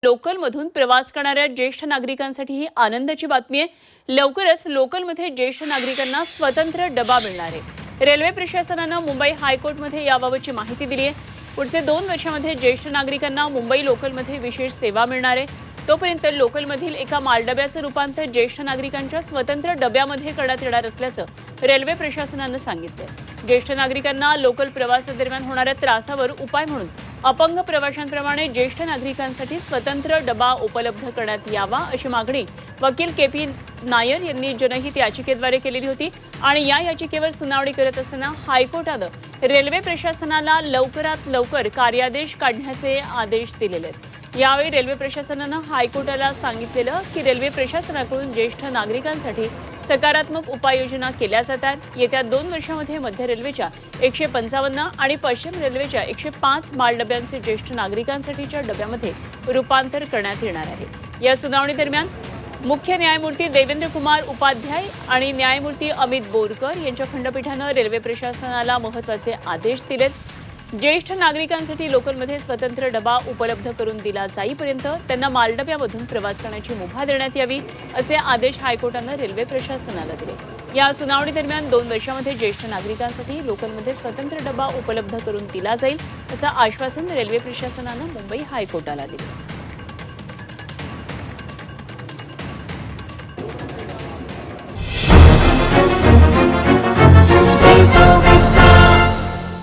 लोकलमधून प्रवास करणाऱ्या ज्येष्ठ नागरिकांसाठी ही आनंदाची बातमी आहे। लवकरच लोकलमध्ये ज्येष्ठ नागरिकांना स्वतंत्र डबा मिळणार आहे। रेल्वे प्रशासनानं मुंबई हायकोर्टमध्ये याबाबतची माहिती दिली आहे। पुढचे 2 वर्षांमध्ये ज्येष्ठ नागरिकांना मुंबई लोकलमध्ये विशेष सेवा मिळणार आहे। तोपर्यंत लोकलमधील एका मालडब्याचं रूपांतर ज्येष्ठ नागरिकांच्या स्वतंत्र डब्यामध्ये करण्यात येणार असल्याचं रेल्वे प्रशासनानं सांगितलं। ज्येष्ठ नागरिकांना लोकल प्रवासादरम्यान होणाऱ्या त्रासावर उपाय म्हणून अपंग प्रवाशांप्रमाणे ज्येष्ठ नागरिकांसाठी स्वतंत्र डबा उपलब्ध करण्यात यावा अशी मागणी वकील के.पी. नायर यांनी जनहित याचिकेद्वारे केलेली होती आणि या याचिकेवर सुनावणी करत असताना हायकोर्टानं रेल्वे प्रशासनाला लवकरात लवकर कार्यादेश काढण्याचे आदेश दिलेले आहेत। यावेळी रेल्वे प्रशासनानं हायकोर्टाला सांगितलेलं की रेल्वे प्रशासनाकडून ज्येष्ठ नागरिकांसाठी सकारात्मक उपाययोजना केल्या जातात। येत्या 2 वर्षांमध्ये मध्य रेल्वेच्या 155 आणि पश्चिम रेल्वेच्या 105 मालडब्यांचे ज्येष्ठ नागरिकांसाठीच्या डब्यामध्ये रूपांतर करण्यात येणार आहे। या सुनावणी दरम्यान मुख्य न्यायमूर्ती देवेंद्र कुमार उपाध्याय आणि न्यायमूर्ती अमित बोरकर यांच्या खंडपीठानं रेल्वे प्रशासनाला महत्त्वाचे आदेश दिलेत। ज्येष्ठ नागरिकांसाठी लोकलमध्ये स्वतंत्र डबा उपलब्ध करून दिला जाईपर्यंत त्यांना मालडब्यामधून प्रवास करण्याची मुभा देण्यात यावी असे आदेश हायकोर्टानं रेल्वे प्रशासनाला दिले। या सुनावणी दरम्यान 2 वर्षांमध्ये ज्येष्ठ नागरिकांसाठी लोकलमध्ये स्वतंत्र डबा उपलब्ध करून दिला जाईल असं आश्वासन रेल्वे प्रशासनानं मुंबई हायकोर्टाला दिले।